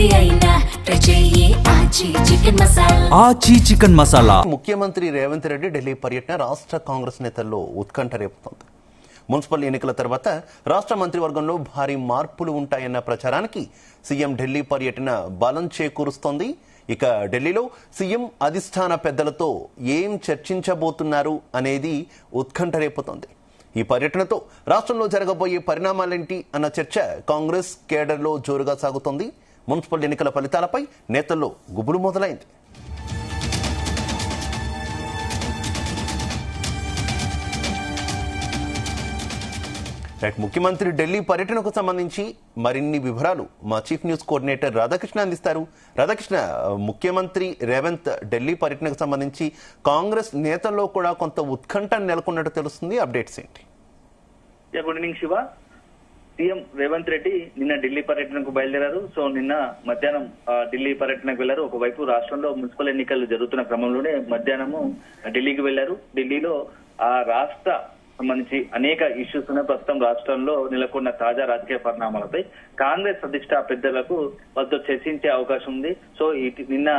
ఏది అయినా ట్రై చెయ్యి ఆచి చికెన్ మసాలా. ఆచి చికెన్ మసాలా. ముఖ్యమంత్రి రేవంత్ రెడ్డి ఢిల్లీ పర్యటన రాష్ట్ర కాంగ్రెస్ నేతల్లో ఉత్కంఠ రేపుతోంది. మున్సిపల్ ఎన్నికల తర్వాత రాష్ట్ర మంత్రివర్గంలో భారీ మార్పులు ఉంటాయన్న ప్రచారానికి సీఎం ఢిల్లీ పర్యటన బలం చేకూరుస్తోంది. ఇక ఢిల్లీలో సీఎం అధిష్టాన పెద్దలతో ఏం చర్చించబోతున్నారు అనేది ఉత్కంఠ రేపుతోంది. ఈ పర్యటనతో రాష్ట్రంలో జరగబోయే పరిణామాలేంటి అన్న చర్చ కాంగ్రెస్ కేడర్లో జోరుగా సాగుతోంది. మున్సిపల్ ఎన్నికల ఫలితాలపై నేతల్లో గుబులు మొదలైంది. ముఖ్యమంత్రి ఢిల్లీ పర్యటనకు సంబంధించి మరిన్ని వివరాలు మా చీఫ్ న్యూస్ కోఆర్డినేటర్ రాధాకృష్ణ అందిస్తారు. రాధాకృష్ణ, ముఖ్యమంత్రి రేవంత్ ఢిల్లీ పర్యటనకు సంబంధించి కాంగ్రెస్ నేతల్లో కూడా కొంత ఉత్కంఠ నెలకొన్నట్టు తెలుస్తుంది. అప్డేట్స్ ఏంటి? Good evening Shiva. CM Revanth Reddy నిన్న ఢిల్లీ పర్యటనకు బయలుదేరారు. సో నిన్న మధ్యాహ్నం ఢిల్లీ పర్యటనకు వెళ్లారు. ఒకవైపు రాష్ట్రంలో మున్సిపల్ ఎన్నికలు జరుగుతున్న క్రమంలోనే మధ్యాహ్నము ఢిల్లీకి వెళ్లారు. ఢిల్లీలో ఆ రాష్ట్ర సంబంధించి అనేక ఇష్యూస్ ఉన్నాయి. ప్రస్తుతం రాష్ట్రంలో నెలకొన్న తాజా రాజకీయ పరిణామాలపై కాంగ్రెస్ అధిష్ట పెద్దలకు వాళ్ళతో చర్చించే అవకాశం ఉంది. సో నిన్న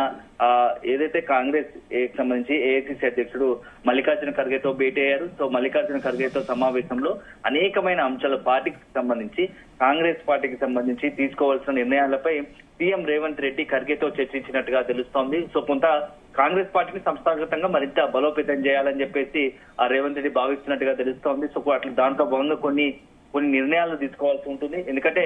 ఏదైతే కాంగ్రెస్ సంబంధించి ఏఐసిసి అధ్యక్షుడు మల్లికార్జున ఖర్గేతో భేటీ అయ్యారు. సో మల్లికార్జున ఖర్గేతో సమావేశంలో అనేకమైన అంశాలు పార్టీకి సంబంధించి కాంగ్రెస్ పార్టీకి సంబంధించి తీసుకోవాల్సిన నిర్ణయాలపై సీఎం రేవంత్ రెడ్డి ఖర్గేతో చర్చించినట్టుగా తెలుస్తోంది. సో కొంత కాంగ్రెస్ పార్టీని సంస్థాగతంగా మరింత బలోపేతం చేయాలని చెప్పేసి రేవంత్ రెడ్డి భావిస్తున్నట్టుగా తెలుస్తోంది. సో అట్లా దాంట్లో భాగంగా కొన్ని నిర్ణయాలు తీసుకోవాల్సి ఉంటుంది. ఎందుకంటే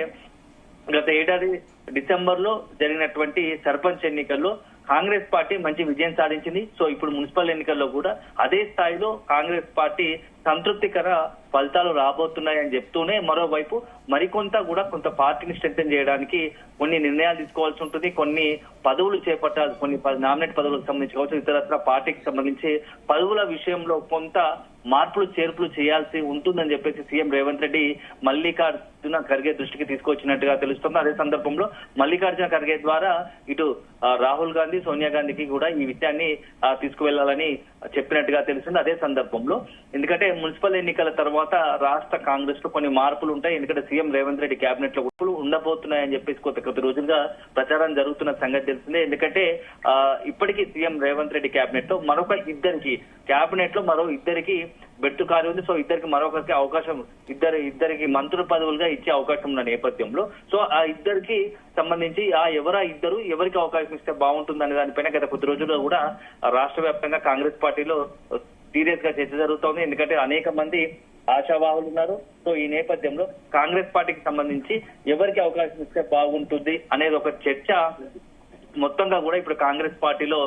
గత ఏడాది డిసెంబర్ లో జరిగినటువంటి సర్పంచ్ ఎన్నికల్లో కాంగ్రెస్ పార్టీ మంచి విజయం సాధించింది. సో ఇప్పుడు మున్సిపల్ ఎన్నికల్లో కూడా అదే స్థాయిలో కాంగ్రెస్ పార్టీ సంతృప్తికర ఫలితాలు రాబోతున్నాయని చెప్తూనే మరోవైపు మరికొంత కూడా కొంత పార్టీని స్ట్రెంథెన్ చేయడానికి కొన్ని నిర్ణయాలు తీసుకోవాల్సి ఉంటుంది. కొన్ని పదవులు చేపట్టాలి, కొన్ని నామినేట్ పదవులకు సంబంధించి కావచ్చు, ఇతరత్ర పార్టీకి సంబంధించి పదవుల విషయంలో కొంత మార్పులు చేర్పులు చేయాల్సి ఉంటుందని చెప్పేసి సీఎం రేవంత్ రెడ్డి మల్లికార్జున ఖర్గే దృష్టికి తీసుకొచ్చినట్టుగా తెలుస్తుంది. అదే సందర్భంలో మల్లికార్జున ఖర్గే ద్వారా ఇటు రాహుల్ గాంధీ, సోనియా గాంధీకి కూడా ఈ విషయాన్ని తీసుకువెళ్లాలని చెప్పినట్టుగా తెలుస్తుంది. అదే సందర్భంలో ఎందుకంటే మున్సిపల్ ఎన్నికల తర్వాత రాష్ట్ర కాంగ్రెస్ లో కొన్ని మార్పులు ఉంటాయి. ఎందుకంటే సీఎం రేవంత్ రెడ్డి కేబినెట్ లో ఉండబోతున్నాయని చెప్పేసి కొద్ది రోజులుగా ప్రచారం జరుగుతున్న సంగతి తెలిసిందే. ఎందుకంటే ఇప్పటికీ సీఎం రేవంత్ రెడ్డి కేబినెట్ లో మరో ఇద్దరికి బెట్టు ఖాళీ ఉంది. సో ఇద్దరికి మరొకరికి అవకాశం ఇద్దరికి మంత్రుల పదవులుగా ఇచ్చే అవకాశం ఉన్న నేపథ్యంలో సో ఆ ఇద్దరికి సంబంధించి ఎవరికి అవకాశం ఇస్తే బాగుంటుందనే దానిపైన గత కొద్ది రోజుల్లో కూడా రాష్ట్ర వ్యాప్తంగా కాంగ్రెస్ పార్టీలో సీరియస్ గా చర్చ జరుగుతోంది. ఎందుకంటే అనేక మంది ఆశావాహులు ఉన్నారు. సో ఈ నేపథ్యంలో కాంగ్రెస్ పార్టీకి సంబంధించి ఎవరికి అవకాశం ఇస్తే బాగుంటుంది అనేది ఒక చర్చ మొత్తంగా కూడా ఇప్పుడు కాంగ్రెస్ పార్టీలో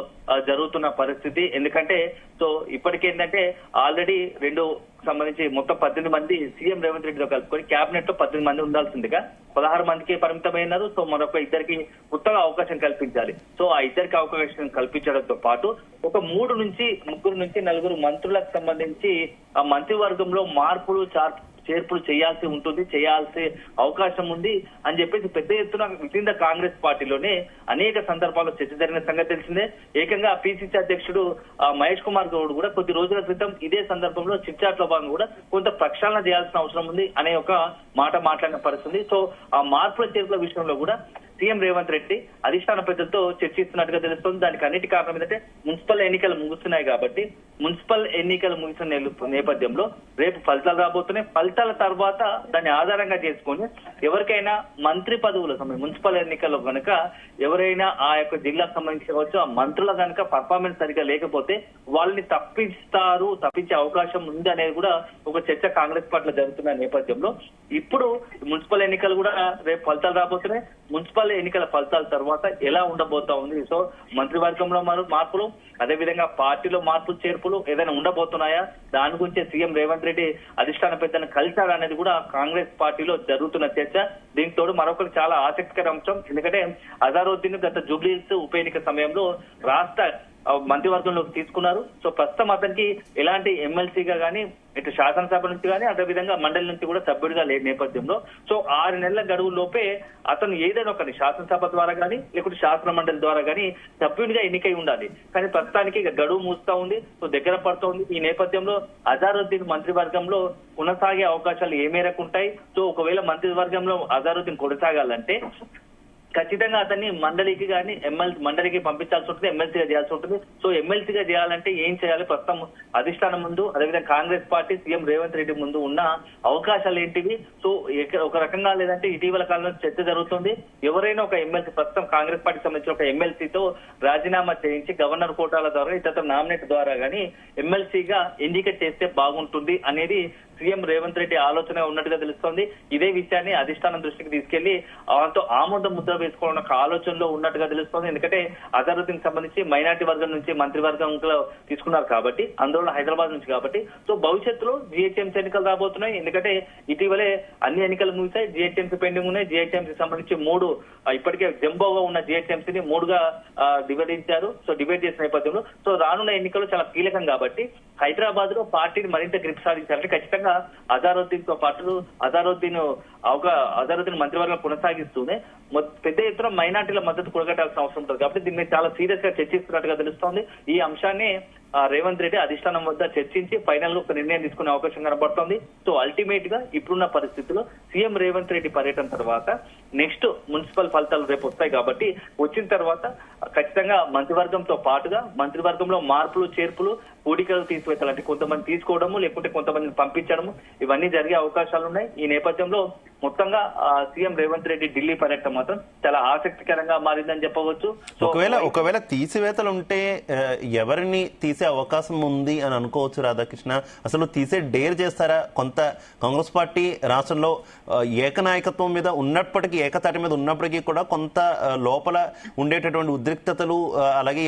జరుగుతున్న పరిస్థితి. ఎందుకంటే సో ఇప్పటికేంటంటే ఆల్రెడీ సంబంధించి మొత్తం 18 మంది సీఎం రేవంత్ రెడ్డితో కలుపుకొని కేబినెట్ లో 18 మంది ఉండాల్సిందిగా 16 మందికి పరిమితమైనారు. సో మరొక ఇద్దరికి కొత్తగా అవకాశం కల్పించాలి. సో ఆ ఇద్దరికి అవకాశం కల్పించడంతో పాటు ఒక 3 నుంచి 4 మంత్రులకు సంబంధించి ఆ మంత్రివర్గంలో మార్పులు చేర్పులు చేయాల్సి అవకాశం ఉంది అని చెప్పేసి పెద్ద ఎత్తున వితిన్ ద కాంగ్రెస్ పార్టీలోనే అనేక సందర్భాల్లో చర్చ జరిగిన సంగతి తెలిసిందే. ఏకంగా పిసిసి అధ్యక్షుడు మహేష్ కుమార్ గౌడ్ కూడా కొద్ది రోజుల క్రితం ఇదే సందర్భంలో చిట్చాట్ లో భాగంగా కూడా కొంత ప్రక్షాళన చేయాల్సిన అవసరం ఉంది అనే ఒక మాట మాట్లాడిన పరిస్థితి. సో ఆ మార్పుల చేర్పుల విషయంలో కూడా సీఎం రేవంత్ రెడ్డి అధిష్టాన పెద్దలతో చర్చిస్తున్నట్టుగా తెలుస్తోంది. దానికి అన్నిటి కారణం ఏంటంటే మున్సిపల్ ఎన్నికలు ముగుస్తున్నాయి కాబట్టి మున్సిపల్ ఎన్నికలు ముగిసిన నేపథ్యంలో రేపు ఫలితాలు రాబోతున్నాయి. ఫలితాల తర్వాత దాన్ని ఆధారంగా చేసుకొని ఎవరికైనా మంత్రి పదవుల మున్సిపల్ ఎన్నికల్లో కనుక ఎవరైనా ఆ యొక్క జిల్లాకు సంబంధించి కావచ్చు ఆ మంత్రుల కనుక పర్ఫార్మెన్స్ సరిగా లేకపోతే వాళ్ళని తప్పించే అవకాశం ఉంది అనేది కూడా ఒక చర్చ కాంగ్రెస్ పార్టీలో జరుగుతున్న నేపథ్యంలో ఇప్పుడు మున్సిపల్ ఎన్నికలు కూడా రేపు ఫలితాలు రాబోతున్నాయి. మున్సిపల్ ఎన్నికల ఫలితాల తర్వాత ఎలా ఉండబోతా ఉంది. సో మంత్రివర్గంలో మార్పులు, అదేవిధంగా పార్టీలో మార్పులు చేర్పులు ఏదైనా ఉండబోతున్నాయా, దాని గురించి సీఎం రేవంత్ రెడ్డి అధిష్టాన పెద్దలను కలిశారు అనేది కూడా కాంగ్రెస్ పార్టీలో జరుగుతున్న చర్చ. దీంతో మరొకటి చాలా ఆసక్తికర అంశం. ఎందుకంటే అజారుద్దీన్ గత జూబ్లీహిల్స్ ఉప ఎన్నిక సమయంలో రాష్ట్ర మంత్రివర్గంలోకి తీసుకున్నారు. సో ప్రస్తుతం అతనికి ఎలాంటి ఎమ్మెల్సీగా కానీ ఇటు శాసనసభ నుంచి కానీ అదేవిధంగా మండలి నుంచి కూడా సభ్యుడిగా లేని నేపథ్యంలో సో 6 నెలల గడువు లోపే అతను ఏదైనా ఒకటి శాసనసభ ద్వారా కానీ లేకుంటే శాసన మండలి ద్వారా కానీ సభ్యుడిగా ఎన్నికై ఉండాలి. కానీ ప్రస్తుతానికి గడువు మూస్తా ఉంది. సో దగ్గర పడుతోంది. ఈ నేపథ్యంలో అజారుద్దీన్ మంత్రివర్గంలో కొనసాగే అవకాశాలు ఏ మేరకు ఉంటాయి? సో ఒకవేళ మంత్రివర్గంలో అజారుద్దీన్ కొనసాగాలంటే ఖచ్చితంగా అతన్ని మండలికి కానీ మండలికి పంపించాల్సి ఉంటుంది, ఎమ్మెల్సీగా చేయాల్సి ఉంటుంది. సో ఎమ్మెల్సీగా చేయాలంటే ఏం చేయాలి? ప్రస్తుతం అధిష్టానం ముందు, అదేవిధంగా కాంగ్రెస్ పార్టీ సీఎం రేవంత్ రెడ్డి ముందు ఉన్న అవకాశాలు ఏంటివి? సో ఒక రకంగా లేదంటే ఇటీవల కాలంలో చర్చ జరుగుతుంది, ఎవరైనా ఒక ఎమ్మెల్సీ, ప్రస్తుతం కాంగ్రెస్ పార్టీకి సంబంధించిన ఒక ఎమ్మెల్సీతో రాజీనామా చేయించి గవర్నర్ కోటాల ద్వారా ఇతర నామినేట్ ద్వారా కానీ ఎమ్మెల్సీగా ఎన్నిక చేస్తే బాగుంటుంది అనేది సీఎం రేవంత్ రెడ్డి ఆలోచన ఉన్నట్టుగా తెలుస్తోంది. ఇదే విషయాన్ని అధిష్టానం దృష్టికి తీసుకెళ్లి వాళ్ళతో ఆమోద ముద్ర వేసుకోవాలన్న ఒక ఆలోచనలో ఉన్నట్టుగా తెలుస్తోంది. ఎందుకంటే అజరుద్దీన్ సంబంధించి మైనార్టీ వర్గం నుంచి మంత్రివర్గంలో తీసుకున్నారు కాబట్టి, అందులో హైదరాబాద్ నుంచి కాబట్టి, సో భవిష్యత్తులో జిహెచ్ఎంసీ ఎన్నికలు రాబోతున్నాయి. ఎందుకంటే ఇటీవలే అన్ని ఎన్నికలు ముగిశాయి, జిహెచ్ఎంసీ పెండింగ్ ఉన్నాయి. జిహెచ్ఎంసీ సంబంధించి ఇప్పటికే జంబోగా ఉన్న జిహెచ్ఎంసీని 3గా విభజించారు. సో డివైడ్ చేసిన నేపథ్యంలో సో రానున్న ఎన్నికలు చాలా కీలకం కాబట్టి హైదరాబాద్ లో పార్టీని మరింత గ్రిప్ సాధించాలంటే ఖచ్చితంగా అజారుద్దీన్ తో పాటు అజారుద్దీన్ మంత్రివర్గం కొనసాగిస్తూనే పెద్ద ఎత్తున మైనార్టీల మద్దతు కూడగట్టాల్సిన అవసరం ఉంటుంది. కాబట్టి దీన్ని చాలా సీరియస్ గా చర్చిస్తున్నట్టుగా తెలుస్తోంది. ఈ అంశాన్ని రేవంత్ రెడ్డి అధిష్టానం వద్ద చర్చించి ఫైనల్ గా ఒక నిర్ణయం తీసుకునే అవకాశం కనబడుతోంది. సో అల్టిమేట్ గా ఇప్పుడున్న పరిస్థితుల్లో సీఎం రేవంత్ రెడ్డి పర్యటన తర్వాత నెక్స్ట్ మున్సిపల్ ఫలితాలు రేపు వస్తాయి కాబట్టి వచ్చిన తర్వాత ఖచ్చితంగా మంత్రివర్గంతో పాటుగా మంత్రివర్గంలో మార్పులు చేర్పులు కూడికలు తీసివేయాలి, అంటే కొంతమంది తీసుకోవడము లేకుంటే కొంతమందిని పంపించడము ఇవన్నీ జరిగే అవకాశాలు ఉన్నాయి. ఈ నేపథ్యంలో మొత్తంగా సీఎం రేవంత్ రెడ్డి ఢిల్లీ పర్యటన మాత్రం చాలా ఆసక్తికరంగా మారిందని చెప్పవచ్చు. ఒకవేళ తీసివేతలు ఉంటే ఎవరిని తీసే అవకాశం ఉంది అని అనుకోవచ్చు రాధాకృష్ణ? అసలు తీసే డేర్ చేస్తారా? కొంత కాంగ్రెస్ పార్టీ రాష్ట్రంలో ఏకనాయకత్వం మీద ఉన్నప్పటికీ, ఏకతాటి మీద ఉన్నప్పటికీ కూడా కొంత లోపల ఉండేటటువంటి ఉద్రిక్తతలు అలాగే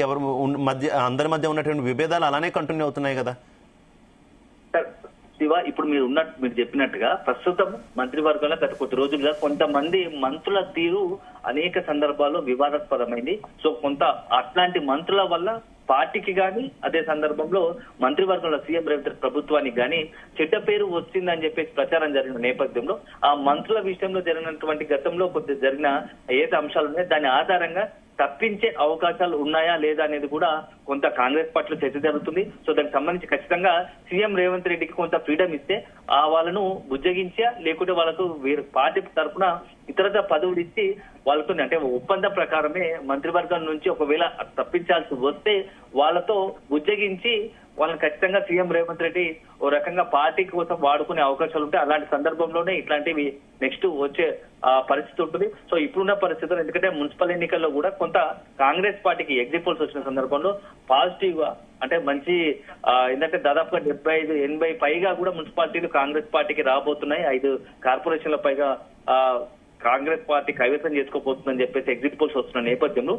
అందరి మధ్య ఉన్నటువంటి విభేదాలు అలానే కంటిన్యూ అవుతున్నాయి కదా. శివ, ఇప్పుడు మీరు చెప్పినట్టుగా ప్రస్తుతం మంత్రివర్గంలో గత కొద్ది రోజులుగా కొంతమంది మంత్రుల తీరు అనేక సందర్భాల్లో వివాదాస్పదమైంది. సో కొంత అట్లాంటి మంత్రుల వల్ల పార్టీకి గాని అదే సందర్భంలో మంత్రివర్గంలో సీఎం రేవంత్ ప్రభుత్వానికి గాని చెడ్డ పేరు వచ్చిందని చెప్పేసి ప్రచారం జరిగిన నేపథ్యంలో ఆ మంత్రుల విషయంలో జరిగినటువంటి గతంలో కొద్ది జరిగిన ఏదైతే అంశాలు ఉన్నాయో దాని ఆధారంగా తప్పించే అవకాశాలు ఉన్నాయా లేదా అనేది కూడా కొంత కాంగ్రెస్ పార్టీలో చర్చ జరుగుతుంది. సో దానికి సంబంధించి ఖచ్చితంగా సీఎం రేవంత్ రెడ్డికి కొంత ఫ్రీడమ్ ఇస్తే వాళ్ళను బుజ్జగించా లేకుంటే వాళ్ళకు పార్టీ తరఫున ఇతరత పదవులు ఇచ్చి వాళ్ళతో అంటే ఒప్పంద ప్రకారమే మంత్రివర్గం నుంచి ఒకవేళ తప్పించాల్సి వస్తే వాళ్ళతో బుజ్జగించి వాళ్ళని ఖచ్చితంగా సీఎం రేవంత్ రెడ్డి ఓ రకంగా పార్టీ కోసం వాడుకునే అవకాశాలు ఉంటాయి. అలాంటి సందర్భంలోనే ఇట్లాంటివి నెక్స్ట్ వచ్చే పరిస్థితి ఉంటుంది. సో ఇప్పుడున్న పరిస్థితులు ఎందుకంటే మున్సిపల్ ఎన్నికల్లో కూడా కొంత కాంగ్రెస్ పార్టీకి ఎగ్జిట్ పోల్స్ వచ్చిన సందర్భంలో పాజిటివ్ గా అంటే మంచి ఏంటంటే దాదాపుగా 75-80 పైగా కూడా మున్సిపాలిటీలు కాంగ్రెస్ పార్టీకి రాబోతున్నాయి. 5 కార్పొరేషన్ల పైగా కాంగ్రెస్ పార్టీ కైవసం చేసుకోబోతుందని చెప్పేసి ఎగ్జిట్ పోల్స్ వస్తున్న నేపథ్యంలో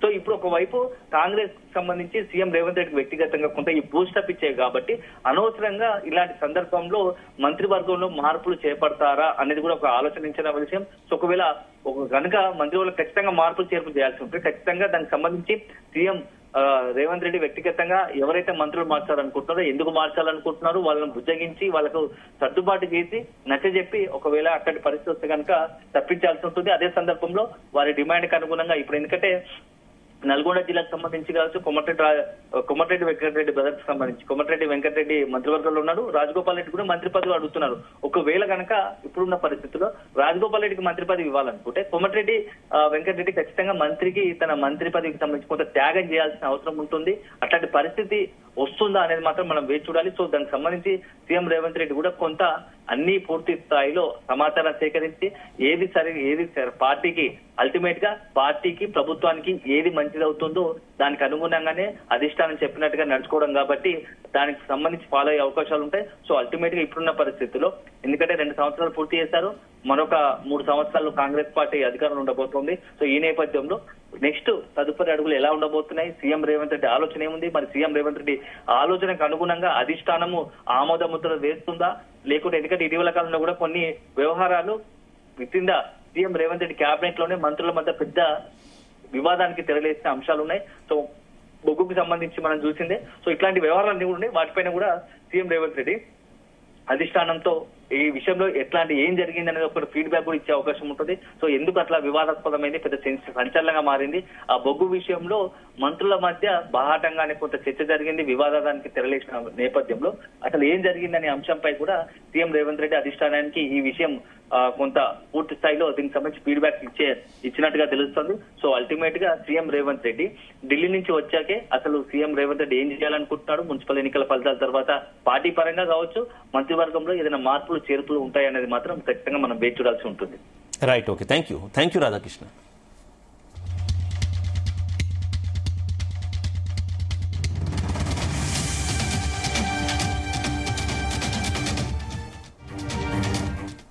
సో ఇప్పుడు ఒకవైపు కాంగ్రెస్ సంబంధించి సీఎం రేవంత్ రెడ్డికి వ్యక్తిగతంగా కొంత ఈ బూస్టప్ ఇచ్చాయి కాబట్టి అనవసరంగా ఇలాంటి సందర్భంలో మంత్రివర్గంలో మార్పులు చేపడతారా అనేది కూడా ఒక ఆలోచించిన విషయం. సో ఒకవేళ కనుక మంత్రివర్గంలో ఖచ్చితంగా మార్పులు చేర్పులు చేయాల్సి ఉంటుంది. ఖచ్చితంగా దానికి సంబంధించి సీఎం రేవంత్ రెడ్డి వ్యక్తిగతంగా ఎవరైతే మంత్రులు మార్చాలనుకుంటున్నారో ఎందుకు మార్చాలనుకుంటున్నారో వాళ్ళని బుజ్జగించి వాళ్ళకు సర్దుబాటు చేసి నచ్చజెప్పి ఒకవేళ అక్కడి పరిస్థితి వస్తే కనుక తప్పించాల్సి ఉంటుంది. అదే సందర్భంలో వారి డిమాండ్కి అనుగుణంగా ఇప్పుడు ఎందుకంటే నల్గొండ జిల్లాకు సంబంధించి కావచ్చు కొమటిరెడ్డి వెంకటరెడ్డి బ్రదర్స్ సంబంధించి కొమటిరెడ్డి వెంకటరెడ్డి మంత్రివర్గంలో ఉన్నాడు, రాజగోపాల్ రెడ్డి కూడా మంత్రి పదవి అడుగుతున్నారు. ఒకవేళ కనుక ఇప్పుడున్న పరిస్థితుల్లో రాజగోపాల్ రెడ్డికి మంత్రి పదవి ఇవ్వాలనుకుంటే కొమటిరెడ్డి వెంకటరెడ్డి ఖచ్చితంగా మంత్రికి తన మంత్రి పదవికి సంబంధించి కొంత త్యాగం చేయాల్సిన అవసరం ఉంటుంది. అట్లాంటి పరిస్థితి వస్తుందా అనేది మాత్రం మనం వేచి చూడాలి. సో దానికి సంబంధించి సీఎం రేవంత్ రెడ్డి కూడా కొంత అన్ని పూర్తి స్థాయిలో సమాచారం సేకరించి ఏది పార్టీకి అల్టిమేట్ గా పార్టీకి ప్రభుత్వానికి ఏది మంచిదవుతుందో దానికి అనుగుణంగానే అధిష్టానం చెప్పినట్టుగా నడుచుకోవడం కాబట్టి దానికి సంబంధించి ఫాలో అయ్యే అవకాశాలు ఉంటాయి. సో అల్టిమేట్ గా ఇప్పుడున్న పరిస్థితుల్లో ఎందుకంటే 2 సంవత్సరాలు పూర్తి చేశారు, మరొక 3 సంవత్సరాలు కాంగ్రెస్ పార్టీ అధికారంలో ఉండబోతోంది. సో ఈ నేపథ్యంలో నెక్స్ట్ తదుపరి అడుగులు ఎలా ఉండబోతున్నాయి, సీఎం రేవంత్ రెడ్డి ఆలోచన ఏముంది, మరి సీఎం రేవంత్ రెడ్డి ఆలోచనకు అనుగుణంగా అధిష్టానము ఆమోద ముద్ర వేస్తుందా లేకుంటే ఎందుకంటే ఇటీవల కాలంలో కూడా కొన్ని వ్యవహారాలు with CM Revanth Reddy cabinet లోనే మంత్రుల మధ్య పెద్ద వివాదానికి తెరలేసిన అంశాలు ఉన్నాయి. సో బొగ్గుకు సంబంధించి మనం చూసిందే. సో ఇట్లాంటి వ్యవహారాలన్నీ కూడా ఉన్నాయి. వాటిపైన కూడా సీఎం రేవంత్ రెడ్డి అధిష్టానంతో ఈ విషయంలో ఎట్లాంటి ఏం జరిగింది అనేది ఒక ఫీడ్బ్యాక్ కూడా ఇచ్చే అవకాశం ఉంటుంది. సో ఎందుకు అట్లా వివాదాస్పదమైంది, పెద్ద సంచలనంగా మారింది. ఆ బొగ్గు విషయంలో మంత్రుల మధ్య బాహాటంగానే కొంత చర్చ జరిగింది, వివాదానికి తెరలేసిన నేపథ్యంలో అసలు ఏం జరిగిందనే అంశంపై కూడా సీఎం రేవంత్ రెడ్డి అధిష్టానానికి ఈ విషయం కొంత పూర్తి స్థాయిలో దీనికి సంబంధించి ఫీడ్బ్యాక్ ఇచ్చినట్టుగా తెలుస్తుంది. సో అల్టిమేట్ గా సీఎం రేవంత్ రెడ్డి ఢిల్లీ నుంచి వచ్చాకే అసలు సీఎం రేవంత్ రెడ్డి ఏం చేయాలనుకుంటున్నాడు, మున్సిపల్ ఎన్నికల ఫలితాల తర్వాత పార్టీ పరంగా కావచ్చు, మంత్రివర్గంలో ఏదైనా మార్పులు చేర్పులు ఉంటాయనేది మాత్రం ఖచ్చితంగా మనం వేచి చూడాల్సి ఉంటుంది. Right, okay, thank you Radhakrishna.